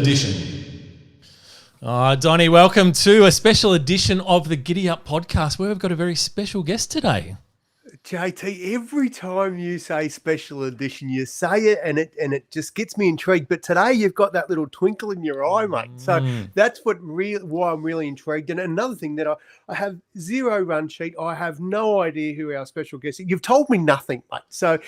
edition. Donnie, welcome to a special edition of the GiddyUp Podcast, where we've got a very special guest today. JT, every time you say special edition, you say it and it just gets me intrigued. But today you've got that little twinkle in your eye, mate. So that's why I'm really intrigued. And another thing that I have zero run sheet. I have no idea who our special guest is. You've told me nothing, mate. So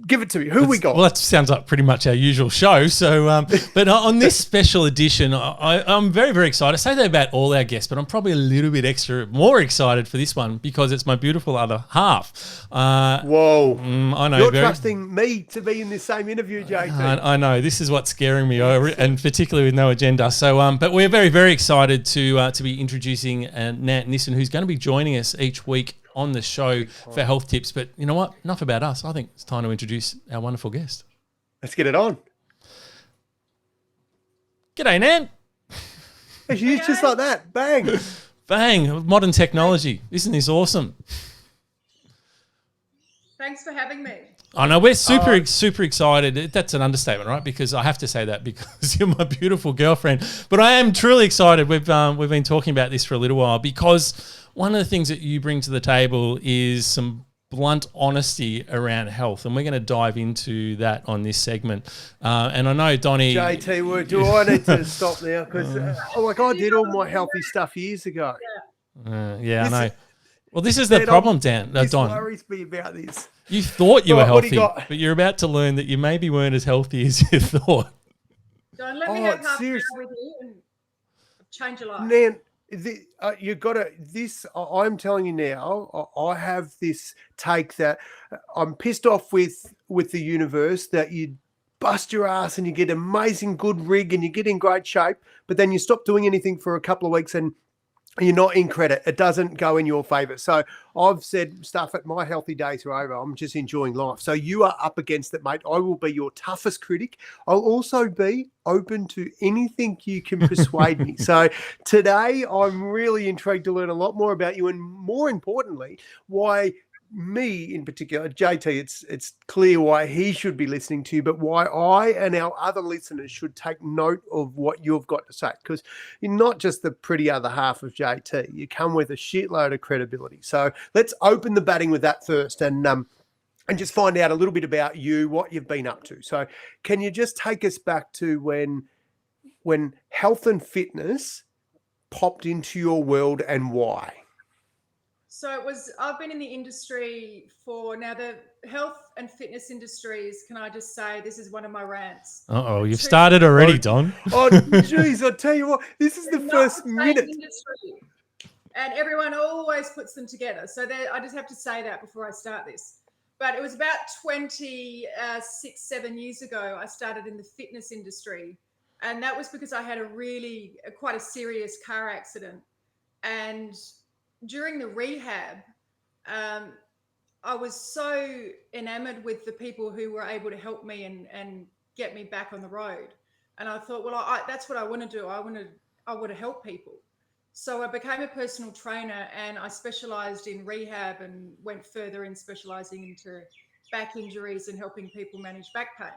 give it to me. Who we got? Well, that sounds like pretty much our usual show. So, but on this special edition, I'm very, very excited. I say that about all our guests, but I'm probably a little bit more excited for this one because it's my beautiful other half. Whoa. I know. You're trusting me to be in this same interview, JT. I know. This is what's scaring me, and particularly with no agenda. So, but we're very, very excited to be introducing Nant Nissen, who's going to be joining us each week on the show for health tips. But you know what? Enough about us. I think it's time to introduce our wonderful guest. Let's get it on. G'day, Nant. It's just like that. Bang. Bang. Modern technology. Isn't this awesome? Thanks for having me. I know we're super excited. That's an understatement, right? Because I have to say that because you're my beautiful girlfriend. But I am truly excited. We've been talking about this for a little while because one of the things that you bring to the table is some blunt honesty around health, and we're going to dive into that on this segment. And I know, Donnie... JT, do I need to stop now? Because I did all my healthy stuff years ago. Yeah, I know. Well, this is the problem, Don. This worries me about this. You thought you were healthy, but you're about to learn that you maybe weren't as healthy as you thought. Don't let me have half an hour with you and change your life. Nan, you got to. I'm telling you now. I have this take that I'm pissed off with the universe that you bust your ass and you get amazing good rig and you get in great shape, but then you stop doing anything for a couple of weeks and you're not in credit. It doesn't go in your favour. So I've said stuff at my healthy days are over. I'm just enjoying life. So you are up against it, mate. I will be your toughest critic. I'll also be open to anything you can persuade me. So today I'm really intrigued to learn a lot more about you and more importantly, why me in particular, JT, it's clear why he should be listening to you, but why I and our other listeners should take note of what you've got to say, because you're not just the pretty other half of JT. You come with a shitload of credibility. So let's open the batting with that first and just find out a little bit about you, what you've been up to. So can you just take us back to when health and fitness popped into your world and why? So I've been in the industry for now, the health and fitness industries. Can I just say, this is one of my rants. You've started already, Don. Oh, geez, I'll tell you what, this is the first minute. Industry, and everyone always puts them together. So I just have to say that before I start this. But it was about 7 years ago, I started in the fitness industry. And that was because I had quite a serious car accident. And during the rehab, I was so enamored with the people who were able to help me and get me back on the road. And I thought, well, that's what I want to do. I want to help people. So I became a personal trainer and I specialized in rehab and went further in specializing into back injuries and helping people manage back pain.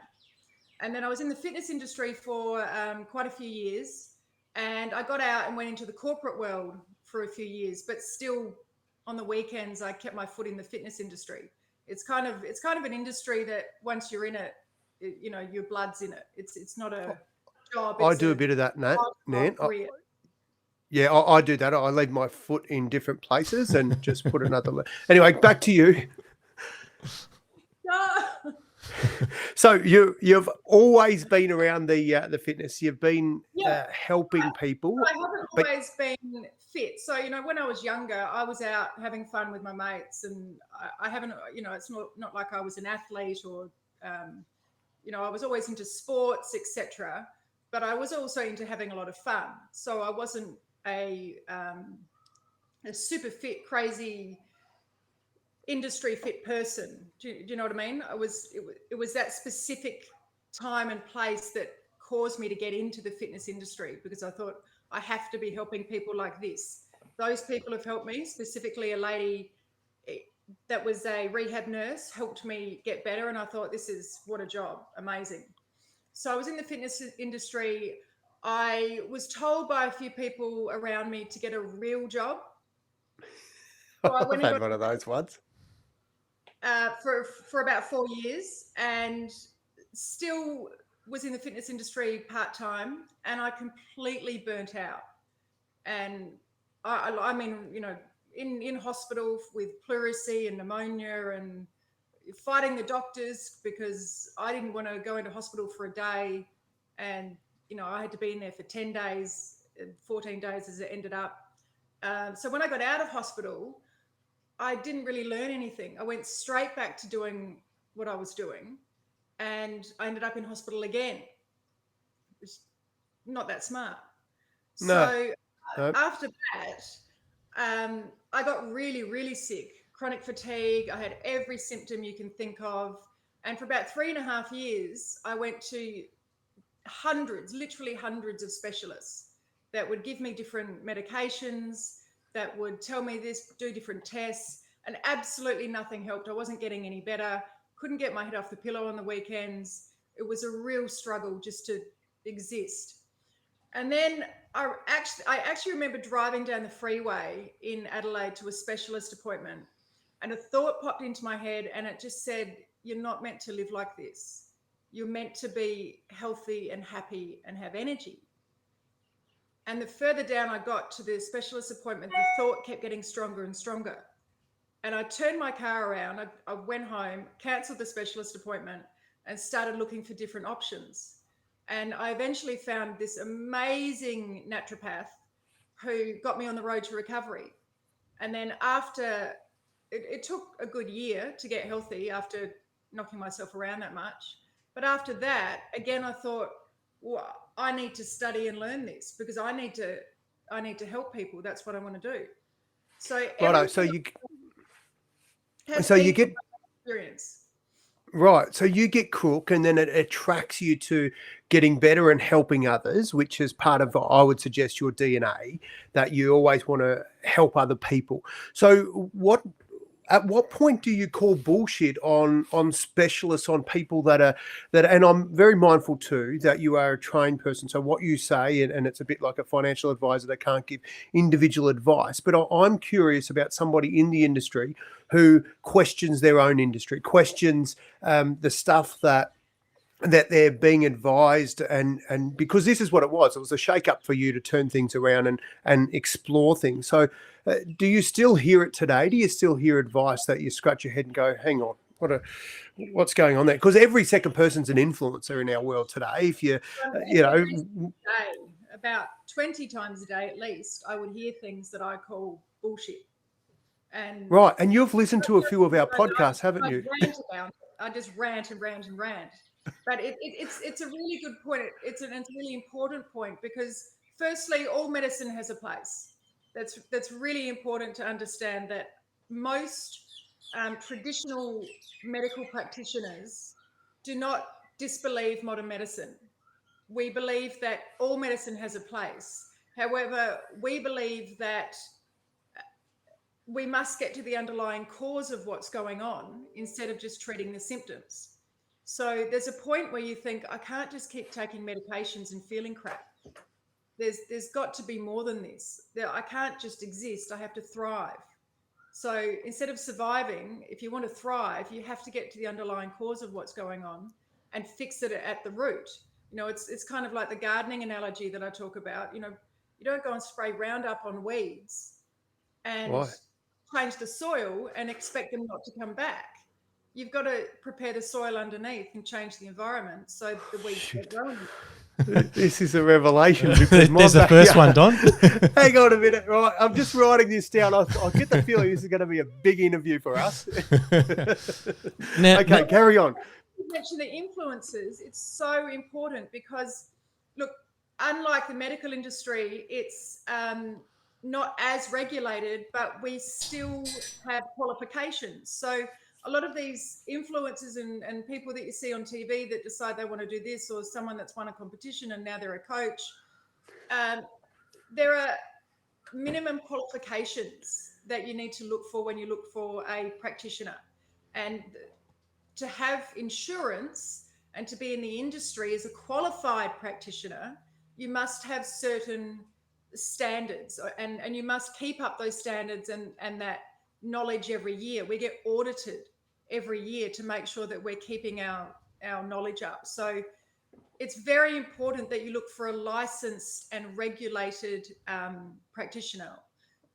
And then I was in the fitness industry for quite a few years. And I got out and went into the corporate world for a few years, but still on the weekends, I kept my foot in the fitness industry. It's kind of an industry that once you're in it, your blood's in it. It's not a job. I do a bit of that, Nant. Yeah, I do that. I leave my foot in different places and just put another. Anyway, back to you. So you've always been around the fitness. You've been helping people. I haven't always been fit. So when I was younger, I was out having fun with my mates, and I haven't. It's not like I was an athlete or, I was always into sports, etc. But I was also into having a lot of fun. So I wasn't a super fit, crazy industry fit person. Do you know what I mean? It was that specific time and place that caused me to get into the fitness industry, because I thought I have to be helping people like this. Those people have helped me, specifically a lady that was a rehab nurse helped me get better. And I thought, what a job. Amazing. So I was in the fitness industry. I was told by a few people around me to get a real job. So I went I've and had one of those ones. for about 4 years, and still was in the fitness industry part-time, and I completely burnt out. And I mean, in hospital with pleurisy and pneumonia, and fighting the doctors because I didn't want to go into hospital for a day, and I had to be in there for 10 days, 14 days as it ended up. So when I got out of hospital, I didn't really learn anything. I went straight back to doing what I was doing, and I ended up in hospital again. It's not that smart. No. So No. after that, I got really, really sick, chronic fatigue. I had every symptom you can think of. And for about 3.5 years, I went to literally hundreds of specialists that would give me different medications, that would tell me this, do different tests, and absolutely nothing helped. I wasn't getting any better. Couldn't get my head off the pillow on the weekends. It was a real struggle just to exist. And then I actually remember driving down the freeway in Adelaide to a specialist appointment, and a thought popped into my head, and it just said, "You're not meant to live like this. You're meant to be healthy and happy and have energy." And the further down I got to the specialist appointment, the thought kept getting stronger and stronger. And I turned my car around. I went home, cancelled the specialist appointment, and started looking for different options. And I eventually found this amazing naturopath who got me on the road to recovery. And then after, it took a good year to get healthy after knocking myself around that much. But after that, again, I thought, well, I need to study and learn this because I need to help people. That's what I want to do. So Righto. So you get experience. Right. So you get crook, and then it attracts you to getting better and helping others, which is part of, I would suggest, your DNA, that you always want to help other people. So at what point do you call bullshit on specialists, on people that and I'm very mindful too that you are a trained person. So what you say, and it's a bit like a financial advisor that can't give individual advice, but I'm curious about somebody in the industry who questions their own industry, questions the stuff that they're being advised, and because this is what it was a shake-up for you to turn things around and explore things. So do you still hear it today? Do you still hear advice that you scratch your head and go, hang on, what's going on there? Because every second person's an influencer in our world today. If about 20 times a day at least, I would hear things that I call bullshit. And right, and you've listened to a few of our podcasts, haven't you? I just rant and rant and rant. But it's a really good point. It's a really important point because, firstly, all medicine has a place. That's really important to understand, that most traditional medical practitioners do not disbelieve modern medicine. We believe that all medicine has a place. However, we believe that we must get to the underlying cause of what's going on instead of just treating the symptoms. So there's a point where you think, I can't just keep taking medications and feeling crap. There's got to be more than this. I can't just exist. I have to thrive. So instead of surviving, if you want to thrive, you have to get to the underlying cause of what's going on and fix it at the root. It's kind of like the gardening analogy that I talk about. You don't go and spray Roundup on weeds and change the soil and expect them not to come back. You've got to prepare the soil underneath and change the environment so the weeds get growing. This is a revelation. There's the first one, Don. Hang on a minute. Right, I'm just writing this down. I get the feeling this is going to be a big interview for us. Okay, carry on. You mentioned the influences. It's so important because, look, unlike the medical industry, it's not as regulated, but we still have qualifications. So a lot of these influencers and people that you see on TV that decide they want to do this, or someone that's won a competition and now they're a coach, there are minimum qualifications that you need to look for when you look for a practitioner. And to have insurance and to be in the industry as a qualified practitioner, you must have certain standards, and you must keep up those standards and that knowledge every year. We get audited every year to make sure that we're keeping our knowledge up. So it's very important that you look for a licensed and regulated practitioner.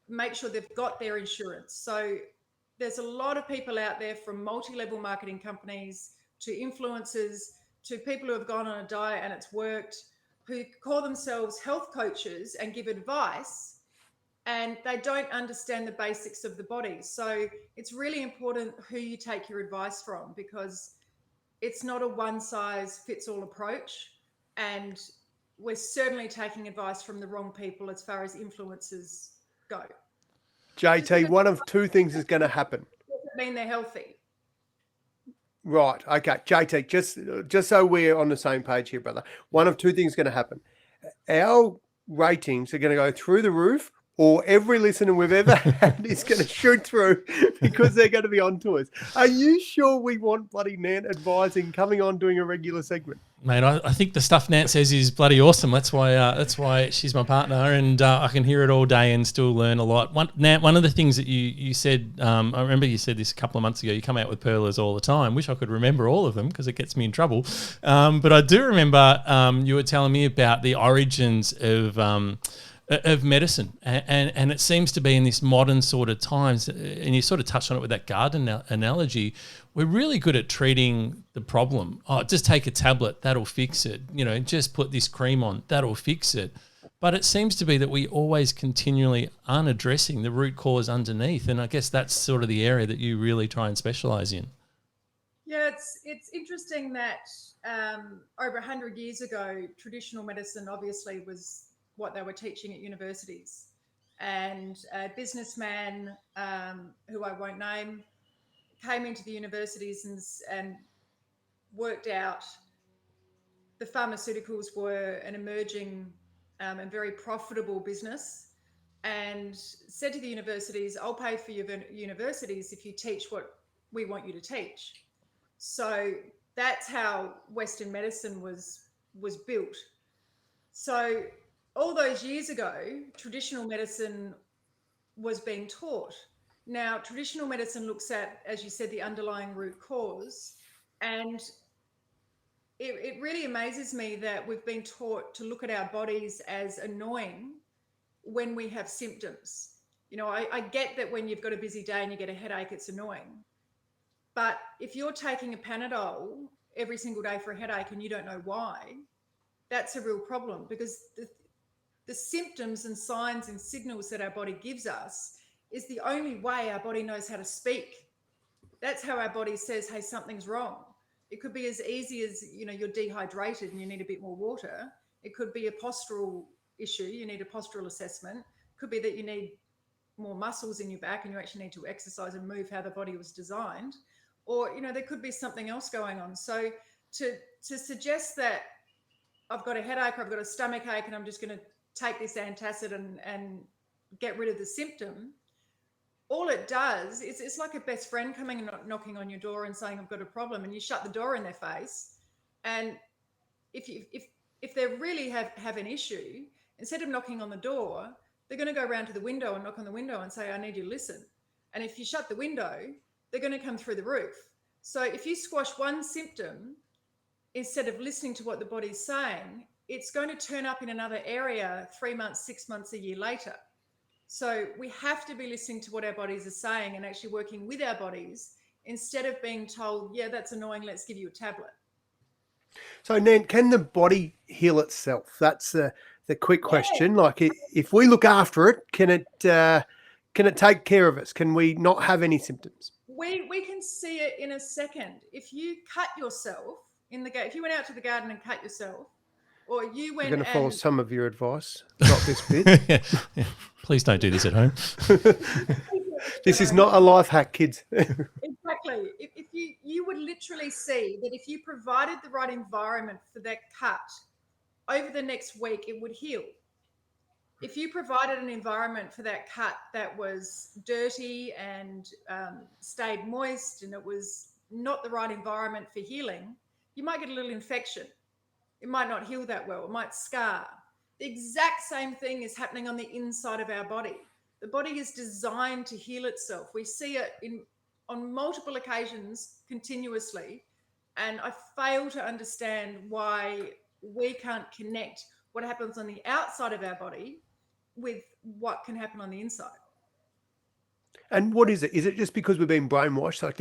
Make sure they've got their insurance. So there's a lot of people out there, from multi-level marketing companies to influencers to people who have gone on a diet and it's worked, who call themselves health coaches and give advice, and they don't understand the basics of the body. So it's really important who you take your advice from, because it's not a one-size-fits-all approach, and we're certainly taking advice from the wrong people as far as influencers go. JT, one of two things is going to happen. Doesn't mean they're healthy. Right. Okay. JT, just so we're on the same page here, brother. One of two things is going to happen. Our ratings are going to go through the roof, or every listener we've ever had is going to shoot through because they're going to be on to us. Are you sure we want bloody Nant advising, coming on, doing a regular segment? Mate, I think the stuff Nant says is bloody awesome. That's why she's my partner, and I can hear it all day and still learn a lot. Nant, one of the things that you said, I remember you said this a couple of months ago, you come out with perlers all the time. Wish I could remember all of them because it gets me in trouble. But I do remember you were telling me about the origins of medicine, and it seems to be in this modern sort of times, and you sort of touched on it with that garden analogy. We're really good at treating the problem. Oh, just take a tablet, that'll fix it. Just put this cream on, that'll fix it. But it seems to be that we always continually aren't addressing the root cause underneath, and I guess that's sort of the area that you really try and specialize in. Yeah, it's interesting that over 100 years ago, traditional medicine obviously was what they were teaching at universities. And a businessman, who I won't name, came into the universities and worked out the pharmaceuticals were an emerging and very profitable business, and said to the universities, I'll pay for your universities if you teach what we want you to teach. So that's how Western medicine was built. So all those years ago, traditional medicine was being taught. Now, traditional medicine looks at, as you said, the underlying root cause. And it really amazes me that we've been taught to look at our bodies as annoying when we have symptoms. I get that when you've got a busy day and you get a headache, it's annoying. But if you're taking a Panadol every single day for a headache and you don't know why, that's a real problem, because the symptoms and signs and signals that our body gives us is the only way our body knows how to speak. That's how our body says, hey, something's wrong. It could be as easy as, you're dehydrated and you need a bit more water. It could be a postural issue. You need a postural assessment. It could be that you need more muscles in your back and you actually need to exercise and move how the body was designed. Or, there could be something else going on. So to suggest that I've got a headache or I've got a stomach ache and I'm just going to take this antacid and get rid of the symptom, all it does is it's like a best friend coming and knocking on your door and saying, I've got a problem, and you shut the door in their face. And if they really have an issue, instead of knocking on the door, they're going to go around to the window and knock on the window and say, I need you to listen. And if you shut the window, they're going to come through the roof. So if you squash one symptom, instead of listening to what the body's saying, it's going to turn up in another area 3 months, 6 months, a year later. So we have to be listening to what our bodies are saying and actually working with our bodies instead of being told, yeah, that's annoying, let's give you a tablet. So, Nant, can the body heal itself? That's the quick question. Yeah. Like, if we look after it, can it take care of us? Can we not have any symptoms? We can see it in a second. If you cut yourself if you went out to the garden and cut yourself, or you went, I'm going to follow some of your advice, not this bit. Yeah. Please don't do this at home. This is not a life hack, kids. Exactly. If you would literally see that if you provided the right environment for that cut, over the next week, it would heal. If you provided an environment for that cut that was dirty and stayed moist, and it was not the right environment for healing, you might get a little infection. It might not heal that well. It might scar. The exact same thing is happening on the inside of our body. The body is designed to heal itself. We see it on multiple occasions continuously, and I fail to understand why we can't connect what happens on the outside of our body with what can happen on the inside. And what is it? Is it just because we've been brainwashed? Like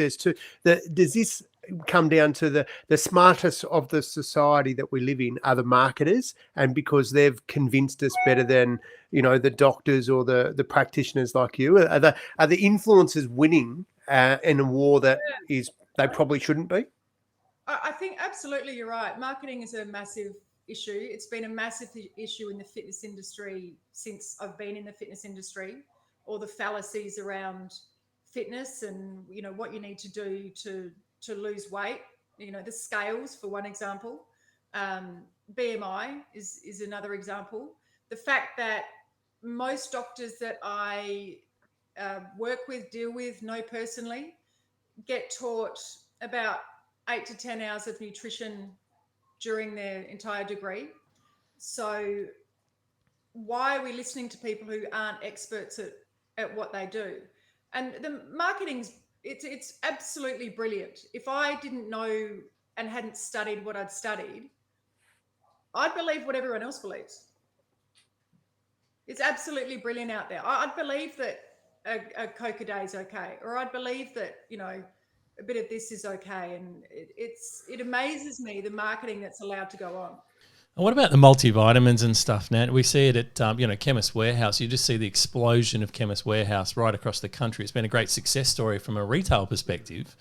does this come down to the smartest of the society that we live in are the marketers, and because they've convinced us better than, the doctors or the practitioners like you? Are the influencers winning in a war that they probably shouldn't be? I think absolutely you're right. Marketing is a massive issue. It's been a massive issue in the fitness industry since I've been in the fitness industry. All the fallacies around fitness and what you need to do to lose weight, the scales for one example, BMI is another example. The fact that most doctors that I work with, deal with, know personally, get taught about 8 to 10 hours of nutrition during their entire degree. So why are we listening to people who aren't experts at what they do? And the marketing's it's absolutely brilliant. If I didn't know and hadn't studied what I'd studied, I'd believe what everyone else believes. It's absolutely brilliant out there. I'd believe that a Coke a day is okay, or I'd believe that a bit of this is okay. And it amazes me the marketing that's allowed to go on. And what about the multivitamins and stuff, Nat? We see it at Chemist Warehouse. You just see the explosion of Chemist Warehouse right across the country. It's been a great success story from a retail perspective.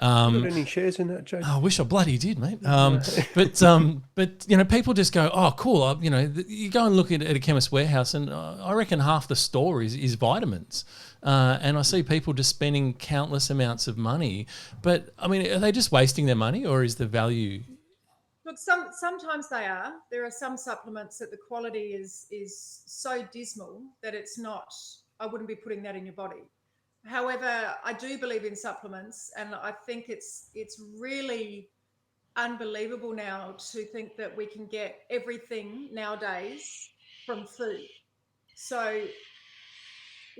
You got any shares in that, Jake? I wish I bloody did, mate. But people just go, oh, cool. You go and look at a Chemist Warehouse, and I reckon half the store is vitamins. And I see people just spending countless amounts of money. But I mean, are they just wasting their money, or is the value? Look, sometimes they are. There are some supplements that the quality is so dismal that it's not. I wouldn't be putting that in your body. However, I do believe in supplements, and I think it's really unbelievable now to think that we can get everything nowadays from food. So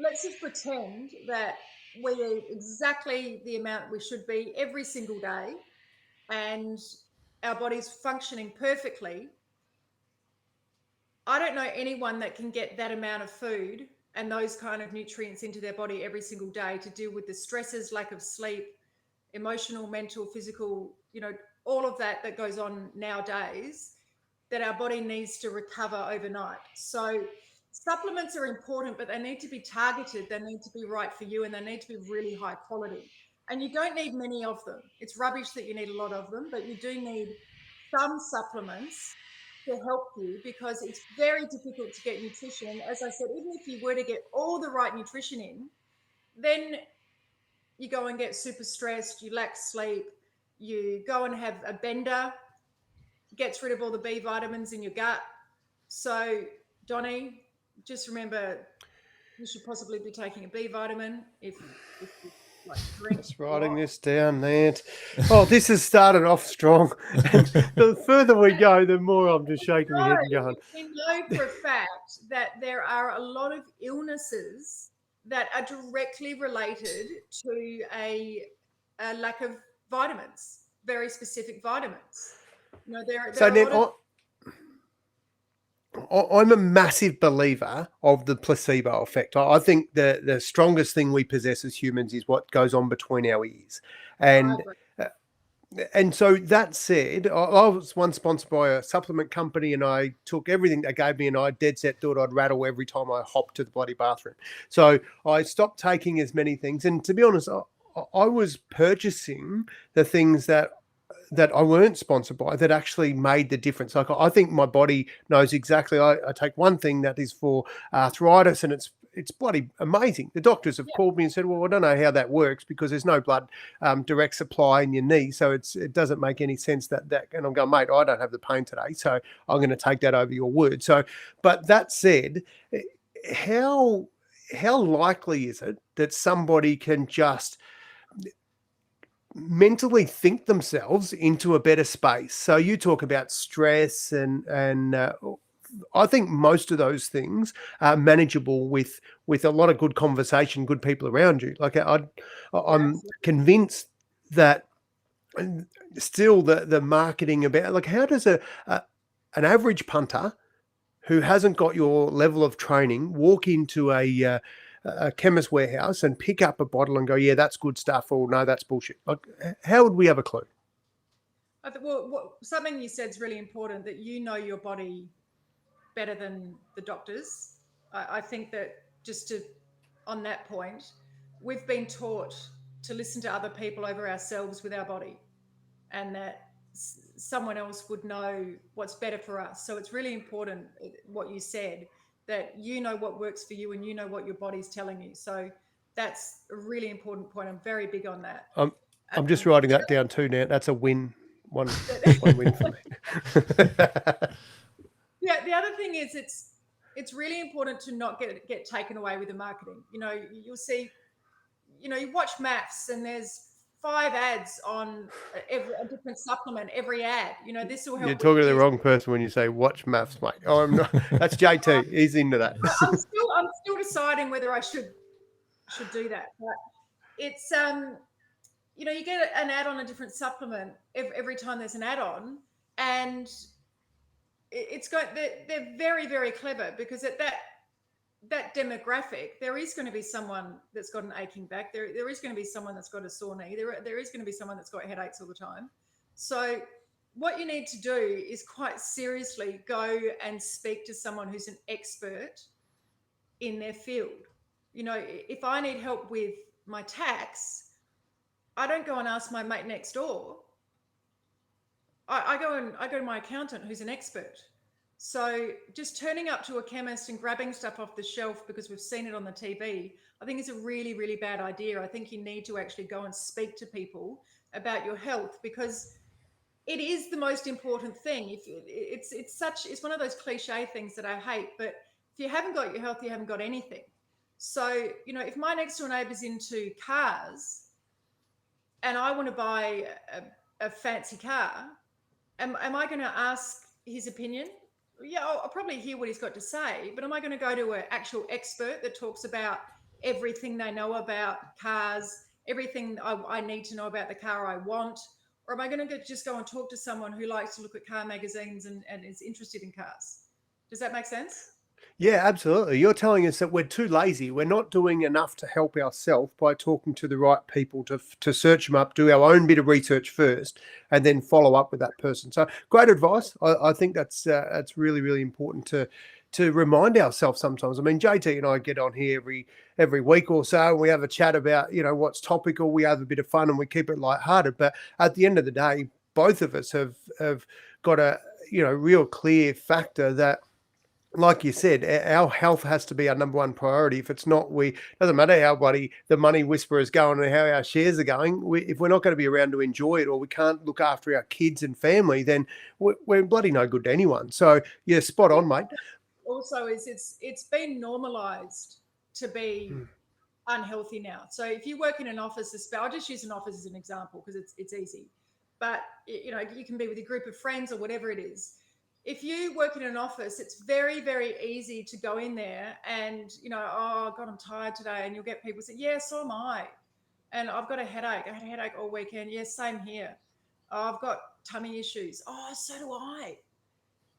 let's just pretend that we eat exactly the amount we should be every single day, and our body's functioning perfectly. I don't know anyone that can get that amount of food and those kind of nutrients into their body every single day to deal with the stresses, lack of sleep, emotional, mental, physical, all of that goes on nowadays, that our body needs to recover overnight. So supplements are important, but they need to be targeted. They need to be right for you, and they need to be really high quality. And you don't need many of them. It's rubbish that you need a lot of them, but you do need some supplements to help you, because it's very difficult to get nutrition. As I said, even if you were to get all the right nutrition in, then you go and get super stressed, you lack sleep, you go and have a bender, gets rid of all the B vitamins in your gut. So, Donnie, just remember you should possibly be taking a B vitamin if you Just writing this down, Nant. Oh, this has started off strong. And the further we go, the more I'm just shaking my head and going. We know for a fact that there are a lot of illnesses that are directly related to a lack of vitamins, very specific vitamins. I'm a massive believer of the placebo effect. I think the strongest thing we possess as humans is what goes on between our ears. And so that said, I was once sponsored by a supplement company, and I took everything they gave me, and I dead set thought I'd rattle every time I hopped to the bloody bathroom. So I stopped taking as many things. And to be honest, I was purchasing the things that I weren't sponsored by that actually made the difference. Like, I think my body knows exactly. I take one thing that is for arthritis, and it's bloody amazing. The doctors have called me and said, well, I don't know how that works, because there's no blood direct supply in your knee. So it doesn't make any sense that, and I'm going, mate, I don't have the pain today, so I'm going to take that over your word. So, but that said, how likely is it that somebody can just mentally think themselves into a better space? So you talk about stress and I think most of those things are manageable with a lot of good conversation, good people around you. Like I'm convinced that still the marketing about, like, how does an average punter who hasn't got your level of training walk into a chemist warehouse and pick up a bottle and go, yeah, that's good stuff, or no, that's bullshit? Like, how would we have a clue? I think, something you said is really important, that you know your body better than the doctors. I think that on that point, we've been taught to listen to other people over ourselves with our body, and that someone else would know what's better for us. So it's really important what you said, that you know what works for you and you know what your body's telling you. So that's a really important point. I'm very big on that. I'm just writing that down too, Nant. That's a win. One win for me. Yeah, the other thing is it's really important to not get taken away with the marketing. You know, you'll see, you know, you watch maths and there's 5 ads on a different supplement, every ad. You know, this will help. You're talking to the wrong person when you say watch maths, mate. Oh, I'm not. That's JT. He's into that. I'm still deciding whether I should do that. But it's you know, you get an ad on a different supplement every time there's an add-on, and it's going. They're very, very clever, because at that demographic, there is going to be someone that's got an aching back. There is going to be someone that's got a sore knee. There is going to be someone that's got headaches all the time. So what you need to do is quite seriously go and speak to someone who's an expert in their field. You know, if I need help with my tax, I don't go and ask my mate next door. I go to my accountant, who's an expert. So just turning up to a chemist and grabbing stuff off the shelf because we've seen it on the TV, I think is a really, really bad idea. I think you need to actually go and speak to people about your health, because it is the most important thing. It's one of those cliche things that I hate, but if you haven't got your health, you haven't got anything. So, you know, if my next door neighbour's into cars and I want to buy a fancy car, am I going to ask his opinion? Yeah, I'll probably hear what he's got to say, but am I going to go to an actual expert that talks about everything they know about cars, everything I need to know about the car I want? Or am I going to just go and talk to someone who likes to look at car magazines and is interested in cars? Does that make sense? Yeah, absolutely. You're telling us that we're too lazy. We're not doing enough to help ourselves by talking to the right people to search them up, do our own bit of research first, and then follow up with that person. So great advice. I think that's really, really important to remind ourselves sometimes. I mean, JT and I get on here every week or so. We have a chat about, you know, what's topical. We have a bit of fun and we keep it lighthearted. But at the end of the day, both of us have got a, you know, real clear factor that, like you said, our health has to be our number one priority. If it's not, doesn't matter how the money whisperer is going and how our shares are going. If we're not going to be around to enjoy it, or we can't look after our kids and family, then we're bloody no good to anyone. So yeah, spot on, mate. Also, it's been normalized to be unhealthy now. So if you work in an office, I'll just use an office as an example because it's easy. But you know, you can be with a group of friends or whatever it is. If you work in an office, it's very, very easy to go in there and, you know, oh, God, I'm tired today. And you'll get people say, yeah, so am I. And I've got a headache. I had a headache all weekend. Yeah, same here. Oh, I've got tummy issues. Oh, so do I.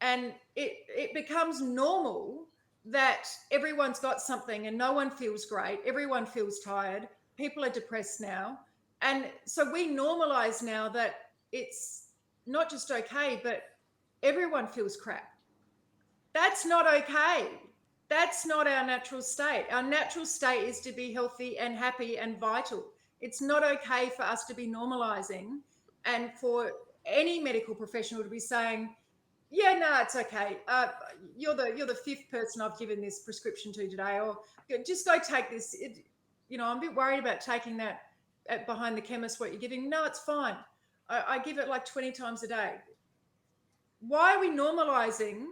And it becomes normal that everyone's got something and no one feels great. Everyone feels tired. People are depressed now. And so we normalize now that it's not just okay, but everyone feels crap. That's not okay. That's not our natural state. Our natural state is to be healthy and happy and vital. It's not okay for us to be normalizing and for any medical professional to be saying, yeah, no, it's okay. You're the 5th person I've given this prescription to today, or just go take this. You know, I'm a bit worried about taking that behind the chemist, what you're giving. No, it's fine. I give it like 20 times a day. Why are we normalizing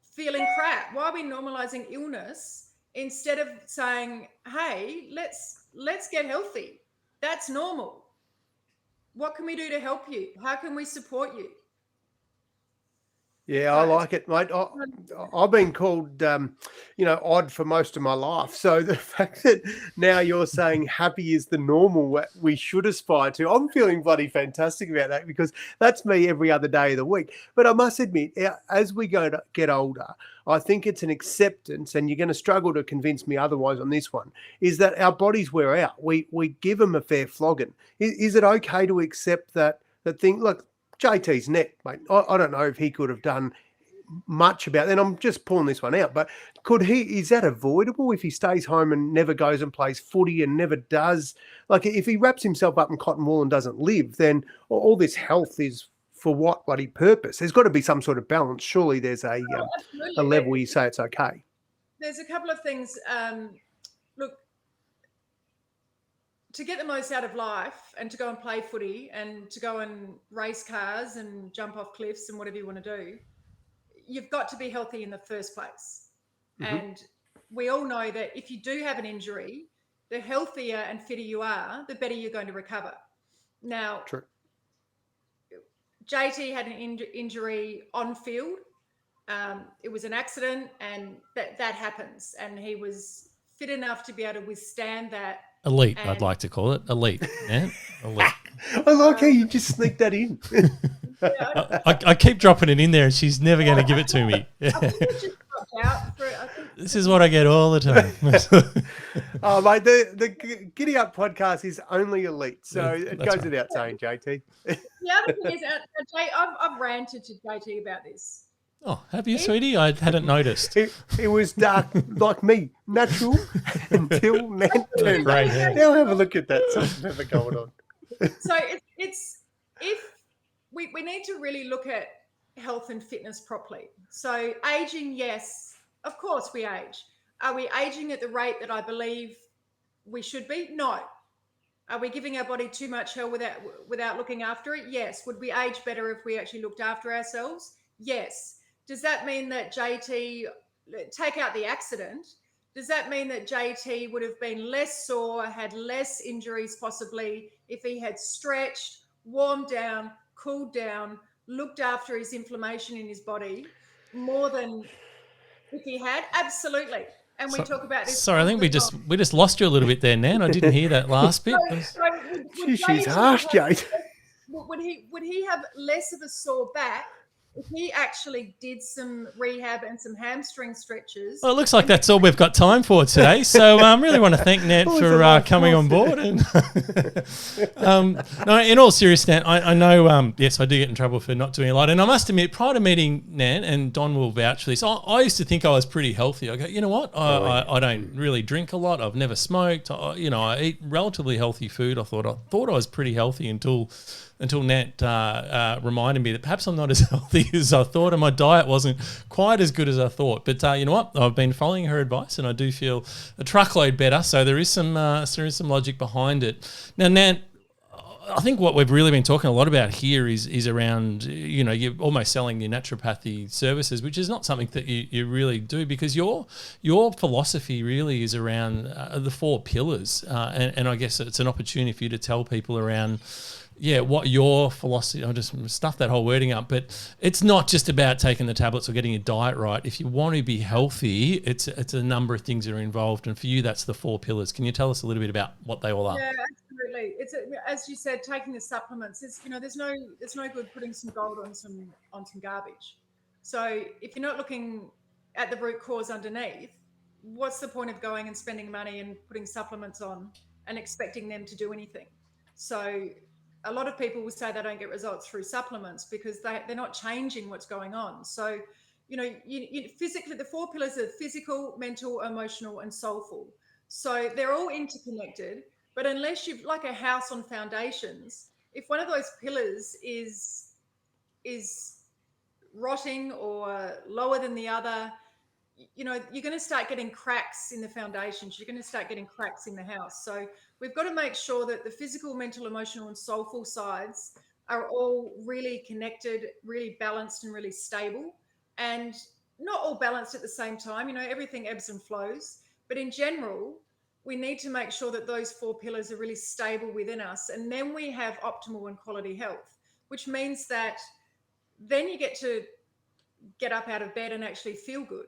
feeling crap? Why are we normalizing illness instead of saying, hey, let's get healthy? That's normal. What can we do to help you? How can we support you? Yeah, I So like it, mate. I've been called, odd for most of my life. So the fact that now you're saying happy is the normal what we should aspire to, I'm feeling bloody fantastic about that, because that's me every other day of the week. But I must admit, as we get older, I think it's an acceptance, and you're going to struggle to convince me otherwise on this one, is that our bodies wear out. We give them a fair flogging. Is it okay to accept that thing? Look, JT's neck, mate. I don't know if he could have done much about that. I'm just pulling this one out, but is that avoidable if he stays home and never goes and plays footy and never does? Like, if he wraps himself up in cotton wool and doesn't live, then all this health is for what bloody purpose? There's got to be some sort of balance. Surely there's a level where you say it's okay. There's a couple of things. Look, to get the most out of life and to go and play footy and to go and race cars and jump off cliffs and whatever you want to do, you've got to be healthy in the first place. Mm-hmm. And we all know that if you do have an injury, the healthier and fitter you are, the better you're going to recover. Now, true. JT had an injury on field. It was an accident, and that happens. And he was fit enough to be able to withstand that. Elite, I'd like to call it. Elite. Yeah? Elite. I like how you just sneak that in. I keep dropping it in there, and she's never going to give it to me. This is what I get all the time. Oh, mate, the GiddyUp podcast is only elite, so it goes without saying, JT. The other thing is, I've ranted to JT about this. Oh, have you, sweetie? I hadn't noticed. It was dark, like me, natural, until Nant turned grey hair. Now have a look at that. Something's never going on. So it's if we need to really look at health and fitness properly. So aging, yes, of course we age. Are we aging at the rate that I believe we should be? No. Are we giving our body too much hell without looking after it? Yes. Would we age better if we actually looked after ourselves? Yes. Does that mean that JT, take out the accident, does that mean that JT would have been less sore, had less injuries possibly if he had stretched, warmed down, cooled down, looked after his inflammation in his body more than if he had? Absolutely. And we talk about this. Sorry, I think we just lost you a little bit there, Nan. I didn't hear that last bit. She's harsh, JT. Would he have less of a sore back if he actually did some rehab and some hamstring stretches? Well, it looks like that's all we've got time for today. So I really want to thank Nant for coming on board. And no, in all seriousness, Nant, I know, yes, I do get in trouble for not doing a lot. And I must admit, prior to meeting Nant, and Don will vouch for this, I used to think I was pretty healthy. I go, you know what? I don't really drink a lot. I've never smoked. I eat relatively healthy food. I thought I was pretty healthy until Nant reminded me that perhaps I'm not as healthy as I thought, and my diet wasn't quite as good as I thought. But you know what? I've been following her advice, and I do feel a truckload better. So there is some logic behind it. Now, Nant, I think what we've really been talking a lot about here is around, you're almost selling your naturopathy services, which is not something that you really do, because your philosophy really is around the 4 pillars, and I guess it's an opportunity for you to tell people around. Yeah, what your philosophy, I'll just stuff that whole wording up, but it's not just about taking the tablets or getting your diet right. If you want to be healthy, it's a number of things that are involved, and for you, that's the 4 pillars. Can you tell us a little bit about what they all are? Yeah, absolutely. It's as you said, taking the supplements. There's no good putting some gold on some garbage. So if you're not looking at the root cause underneath, what's the point of going and spending money and putting supplements on and expecting them to do anything? So a lot of people will say they don't get results through supplements because they're not changing what's going on. So, you physically, the 4 pillars are physical, mental, emotional, and soulful. So they're all interconnected, but unless you've, like a house on foundations, if one of those pillars is rotting or lower than the other, you're going to start getting cracks in the foundations. You're going to start getting cracks in the house. So we've got to make sure that the physical, mental, emotional, and soulful sides are all really connected, really balanced, and really stable. And not all balanced at the same time. Everything ebbs and flows. But in general, we need to make sure that those 4 pillars are really stable within us. And then we have optimal and quality health, which means that then you get to get up out of bed and actually feel good.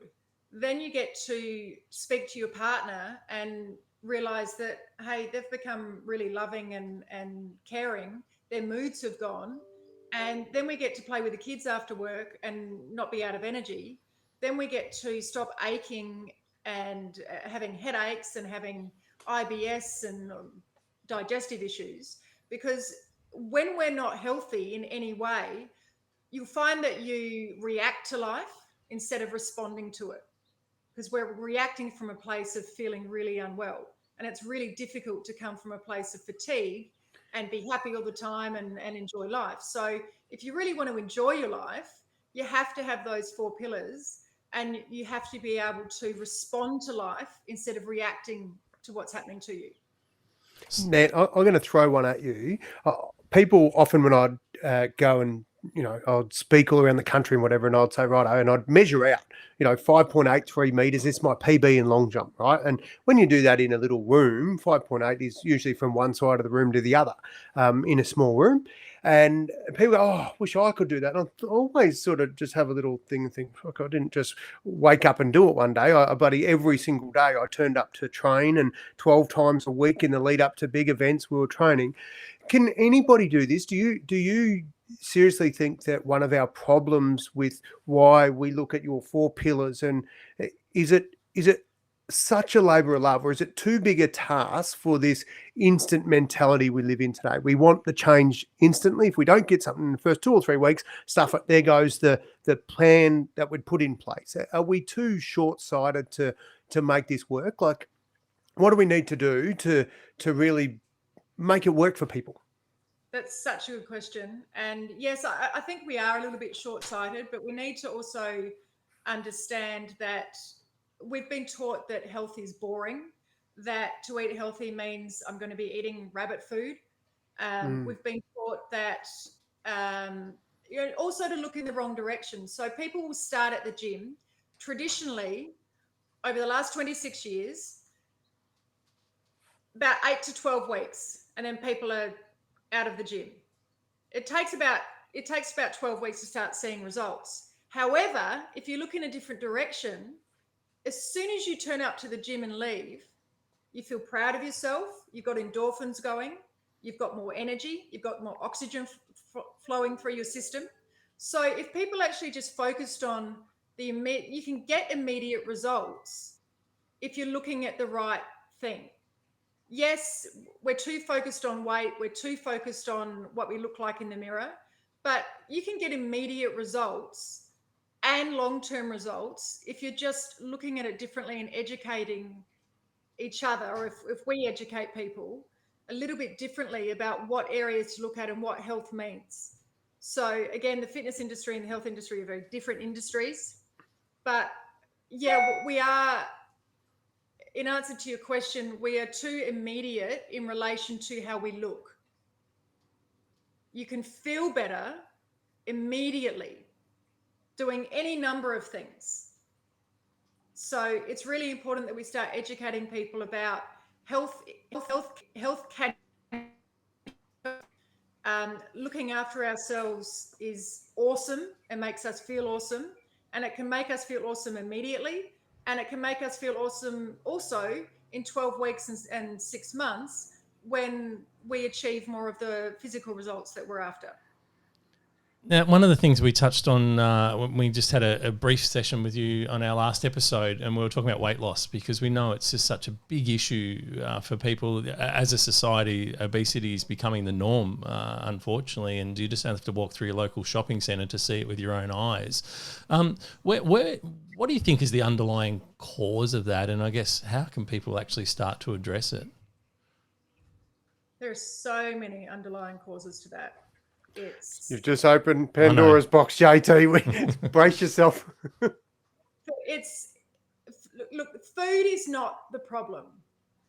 Then you get to speak to your partner and realize that, hey, they've become really loving and caring. Their moods have gone. And then we get to play with the kids after work and not be out of energy. Then we get to stop aching and having headaches and having IBS and digestive issues. Because when we're not healthy in any way, you'll find that you react to life instead of responding to it, because we're reacting from a place of feeling really unwell. And it's really difficult to come from a place of fatigue and be happy all the time and enjoy life. So if you really want to enjoy your life, you have to have those 4 pillars, and you have to be able to respond to life instead of reacting to what's happening to you. Nant, I'm going to throw one at you. People often, when I'd go and, I'd speak all around the country and whatever, and I'd say, righto, and I'd measure out, 5.83 meters, this is my PB in long jump, right? And when you do that in a little room, 5.8 is usually from one side of the room to the other, in a small room. And people go, oh, I wish I could do that. And I always sort of just have a little thing and think, fuck, I didn't just wake up and do it one day. Buddy, every single day I turned up to train, and 12 times a week in the lead up to big events we were training. Can anybody do this? Do you seriously think that one of our problems with why we look at your 4 pillars, and is it such a labour of love, or is it too big a task for this instant mentality we live in today? We want the change instantly. If we don't get something in the first 2 or 3 weeks, there goes the plan that we'd put in place. Are we too short-sighted to make this work? Like, what do we need to do to really make it work for people? That's such a good question. And yes, I think we are a little bit short-sighted, but we need to also understand that we've been taught that health is boring, that to eat healthy means I'm going to be eating rabbit food. We've been taught that also to look in the wrong direction. So people will start at the gym. Traditionally, over the last 26 years, about 8 to 12 weeks, and then people are out of the gym. It takes about 12 weeks to start seeing results. However, if you look in a different direction, as soon as you turn up to the gym and leave, you feel proud of yourself. You've got endorphins going. You've got more energy. You've got more oxygen flowing through your system. So if people actually just focused on you can get immediate results if you're looking at the right thing. Yes, we're too focused on weight. We're too focused on what we look like in the mirror, but you can get immediate results and long-term results if you're just looking at it differently and educating each other, or if we educate people a little bit differently about what areas to look at and what health means. So again, the fitness industry and the health industry are very different industries, but yeah, we are, in answer to your question, we are too immediate in relation to how we look. You can feel better immediately doing any number of things. So it's really important that we start educating people about health can looking after ourselves is awesome and makes us feel awesome, and it can make us feel awesome immediately, and it can make us feel awesome also in 12 weeks and 6 months when we achieve more of the physical results that we're after. Now, one of the things we touched on when we just had a brief session with you on our last episode, and we were talking about weight loss, because we know it's just such a big issue for people. As a society, obesity is becoming the norm, unfortunately, and you just have to walk through your local shopping centre to see it with your own eyes. What do you think is the underlying cause of that, and I guess how can people actually start to address it? There are so many underlying causes to that. You've just opened Pandora's box, JT. Brace yourself. Look, food is not the problem.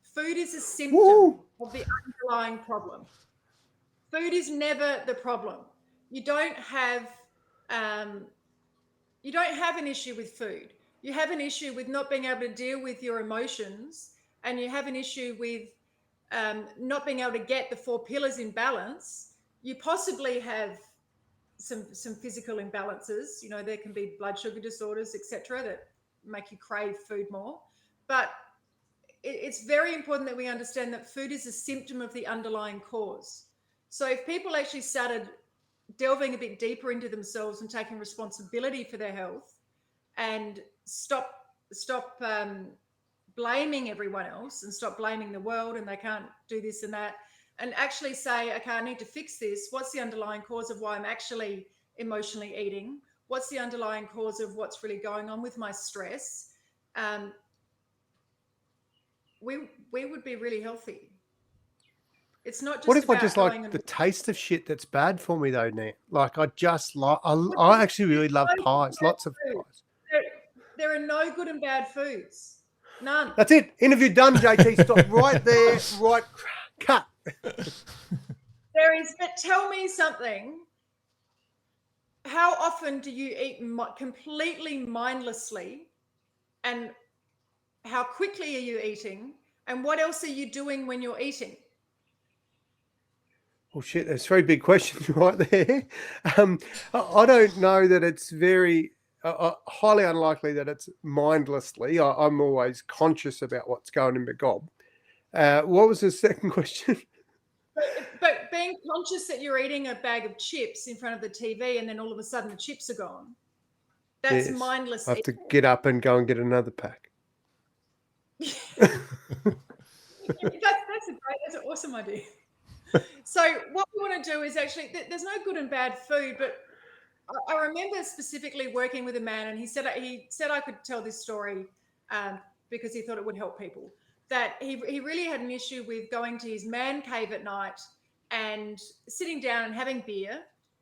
Food is a symptom of the underlying problem. Food is never the problem. You don't have an issue with food. You have an issue with not being able to deal with your emotions, and you have an issue with not being able to get the 4 pillars in balance. You possibly have some physical imbalances. You know, there can be blood sugar disorders, etc., that make you crave food more. But it's very important that we understand that food is a symptom of the underlying cause. So if people actually started delving a bit deeper into themselves and taking responsibility for their health, and stop blaming everyone else, and stop blaming the world, and they can't do this and that, and actually say, okay, I need to fix this. What's the underlying cause of why I'm actually emotionally eating? What's the underlying cause of what's really going on with my stress? We would be really healthy. It's not just What if I about just going like and the taste of shit that's bad for me though, Nat? Like I actually really love pies, lots of pies. There are no good and bad foods. None. That's it. Interview done, JT. Stop right there. Right, cut. There is, but tell me something. How often do you eat completely mindlessly? And how quickly are you eating? And what else are you doing when you're eating? Oh shit, there's three big questions right there. I don't know that it's very highly unlikely that it's mindlessly. I'm always conscious about what's going in my gob. What was the second question? But being conscious that you're eating a bag of chips in front of the TV and then all of a sudden the chips are gone, that's Yes. mindless. I have to get up and go and get another pack. That's an awesome idea. So what we want to do is actually, there's no good and bad food, but I remember specifically working with a man, and he said I could tell this story because he thought it would help people. That he really had an issue with going to his man cave at night and sitting down and having beer,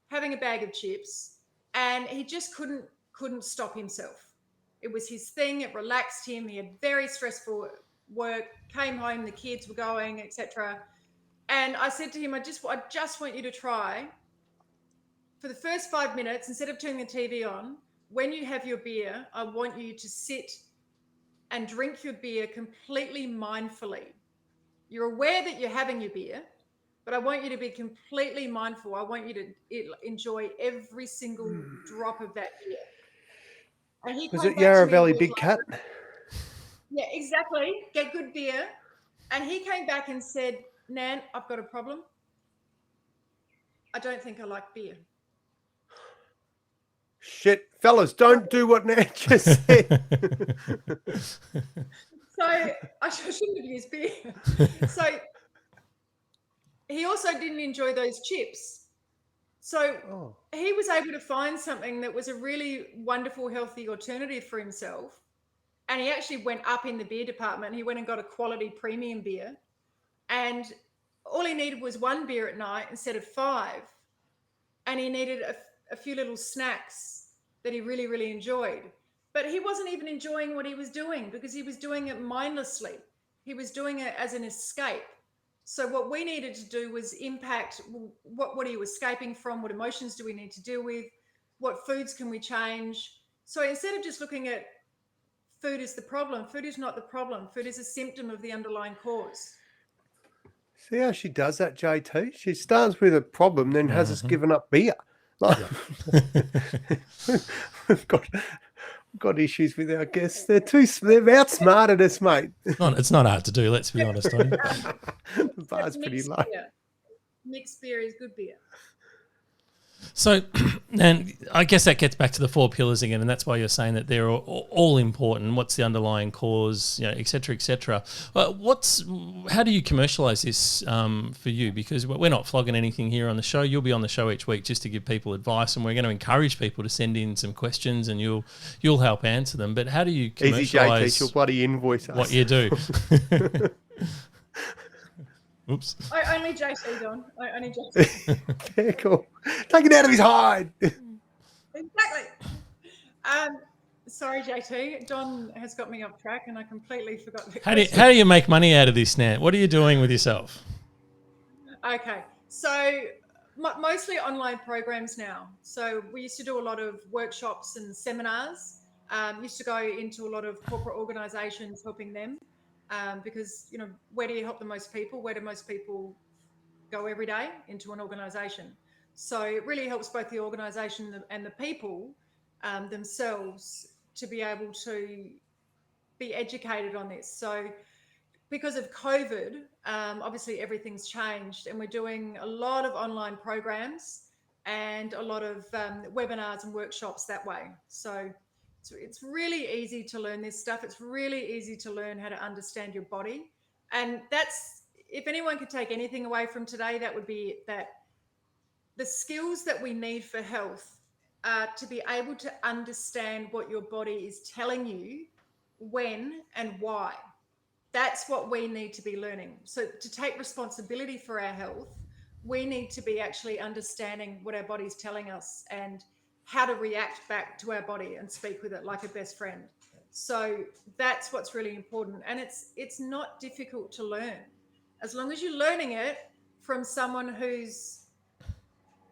having a bag of chips, and he just couldn't stop himself. It was his thing. It relaxed him. He had very stressful work. Came home, the kids were going, etc. And I said to him, I just want you to try for the first 5 minutes, instead of turning the TV on, when you have your beer, I want you to sit and drink your beer completely mindfully. You're aware that you're having your beer, but I want you to be completely mindful. I want you to enjoy every single drop of that beer. And he Was came it back Yarra to me Valley with Big like, Cat? yeah, exactly. Get good beer. And he came back and said, Nan, I've got a problem. I don't think I like beer. Shit, fellas, don't do what Nat just said. So I shouldn't have used beer. So he also didn't enjoy those chips. So he was able to find something that was a really wonderful, healthy alternative for himself. And he actually went up in the beer department. He went and got a quality premium beer. And all he needed was one beer at night instead of 5. And he needed a few little snacks that he really, really enjoyed. But he wasn't even enjoying what he was doing because he was doing it mindlessly. He was doing it as an escape. So what we needed to do was impact what are you escaping from? What emotions do we need to deal with? What foods can we change? So instead of just looking at food is the problem, food is not the problem. Food is a symptom of the underlying cause. See how she does that, JT? She starts with a problem, then has us given up beer. Like, we've got issues with our guests. They've outsmarted us, mate. It's not hard to do, let's be honest. The bar's pretty low. Mixed beer is good beer. So, and I guess that gets back to the 4 pillars again, and that's why you're saying that they're all important. What's the underlying cause, et cetera, et cetera. How do you commercialise this for you? Because we're not flogging anything here on the show. You'll be on the show each week just to give people advice, and we're going to encourage people to send in some questions, and you'll help answer them. But how do you commercialise? Easy, JT, she'll bloody invoice us. What you do? Oops. Only JC, Don. Only JC. Very cool. Take it out of his hide. Exactly. Sorry, JT. Don has got me off track, and I completely forgot the question. How do you make money out of this, Nant? What are you doing with yourself? Okay. So mostly online programs now. So we used to do a lot of workshops and seminars. Used to go into a lot of corporate organisations, helping them. Because, where do you help the most people? Where do most people go every day? Into an organisation. So it really helps both the organisation and the people themselves to be able to be educated on this. So because of COVID, obviously everything's changed, and we're doing a lot of online programs and a lot of webinars and workshops that way. So it's really easy to learn this stuff. It's really easy to learn how to understand your body. And that's, if anyone could take anything away from today, that would be that the skills that we need for health are to be able to understand what your body is telling you, when and why. That's what we need to be learning. So to take responsibility for our health, we need to be actually understanding what our body's telling us and how to react back to our body and speak with it like a best friend. So that's what's really important. And it's not difficult to learn, as long as you're learning it from someone who's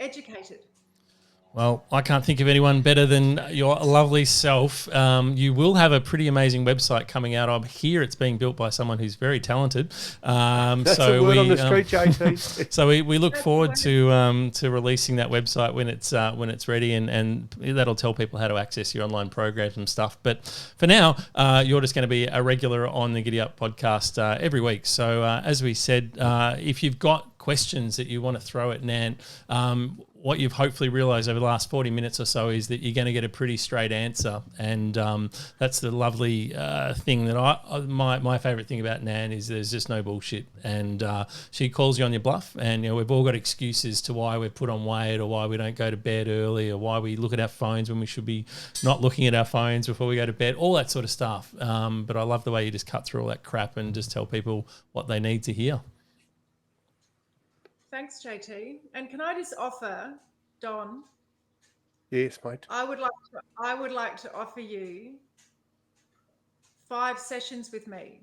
educated. Well, I can't think of anyone better than your lovely self. You will have a pretty amazing website coming out. I'm here. It's being built by someone who's very talented. That's the word on the street, JT. So we look forward to releasing that website when it's ready, and that'll tell people how to access your online programs and stuff. But for now, you're just going to be a regular on the GiddyUp podcast every week. So as we said, if you've got questions that you want to throw at Nant, what you've hopefully realised over the last 40 minutes or so is that you're going to get a pretty straight answer, and that's the lovely thing that my favourite thing about Nan is there's just no bullshit, and she calls you on your bluff, and we've all got excuses to why we're put on weight, or why we don't go to bed early, or why we look at our phones when we should be not looking at our phones before we go to bed, all that sort of stuff. But I love the way you just cut through all that crap and just tell people what they need to hear. Thanks, JT. And can I just offer, Don? Yes, mate. I would like to offer you 5 sessions with me.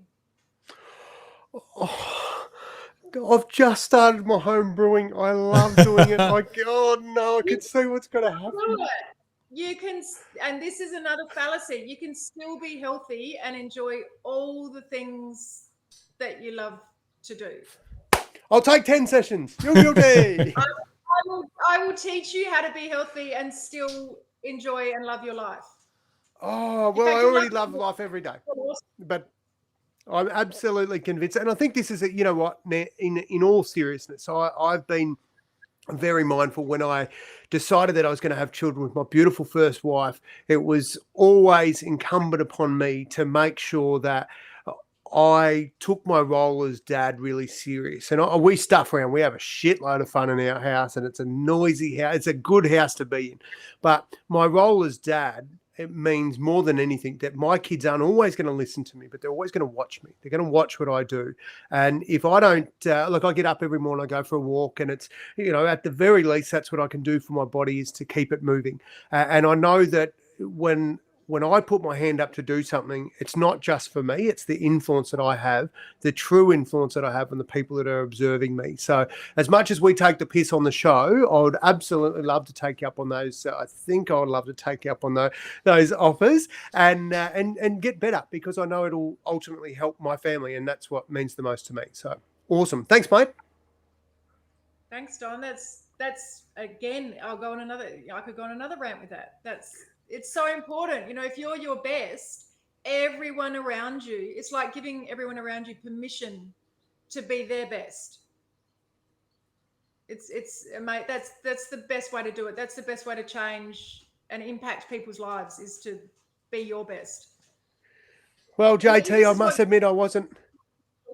Oh, I've just started my home brewing. I love doing it. My God, no, I can see what's going to happen. You can, and this is another fallacy, you can still be healthy and enjoy all the things that you love to do. I'll take 10 sessions. You're guilty. I will teach you how to be healthy and still enjoy and love your life. Oh, well, I already love life every day. But I'm absolutely convinced. And I think this is, you know what, in all seriousness, I've been very mindful when I decided that I was going to have children with my beautiful first wife. It was always incumbent upon me to make sure that I took my role as dad really serious. And we stuff around. We have a shitload of fun in our house, and it's a noisy house. It's a good house to be in. But my role as dad, it means more than anything that my kids aren't always going to listen to me, but they're always going to watch me. They're going to watch what I do. And if I don't, I get up every morning, I go for a walk, and it's, at the very least, that's what I can do for my body, is to keep it moving. And I know that when I put my hand up to do something, it's not just for me, it's the influence that I have, the true influence that I have on the people that are observing me. So as much as we take the piss on the show, I would absolutely love to take you up on those. I think I would love to take you up on those offers and get better, because I know it'll ultimately help my family, and that's what means the most to me. So awesome. Thanks, mate. Thanks, Don. That's again, I could go on another rant with that. It's so important. If you're your best, everyone around you, it's like giving everyone around you permission to be their best. Mate, that's the best way to do it. That's the best way to change and impact people's lives, is to be your best. Well, JT, I must admit I wasn't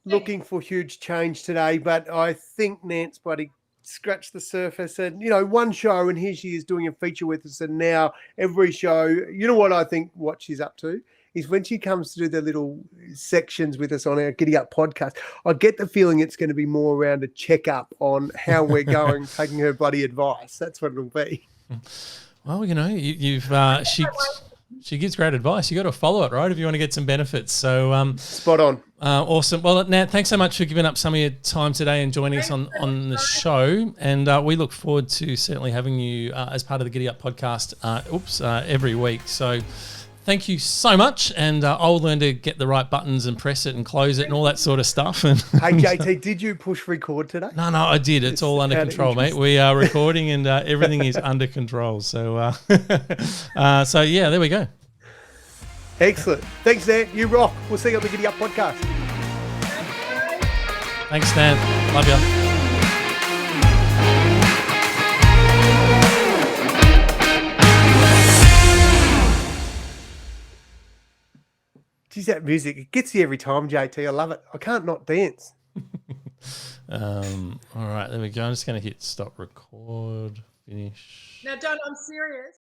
looking for huge change today, but I think Nant's bloody scratch the surface, and one show, and here she is doing a feature with us, and now every show, what I think what she's up to is when she comes to do the little sections with us on our GiddyUp podcast, I get the feeling it's going to be more around a check-up on how we're going, taking her bloody advice. That's what it'll be. Well, she gives great advice. You got to follow it, right, if you want to get some benefits. So spot on. Awesome. Well, Nant, thanks so much for giving up some of your time today and joining us on the show. And we look forward to certainly having you as part of the GiddyUp podcast every week. So thank you so much. And I'll learn to get the right buttons and press it and close it and all that sort of stuff. And Hey, JT, did you push record today? No, I did. It's all under control, mate. We are recording and everything is under control. So, so yeah, there we go. Excellent. Thanks, Dan. You rock. We'll see you on the GiddyUp Podcast. Thanks, Dan. Love you. Geez, that music, it gets you every time, JT. I love it. I can't not dance. All right, there we go. I'm just going to hit stop record, finish. Now, Don, I'm serious.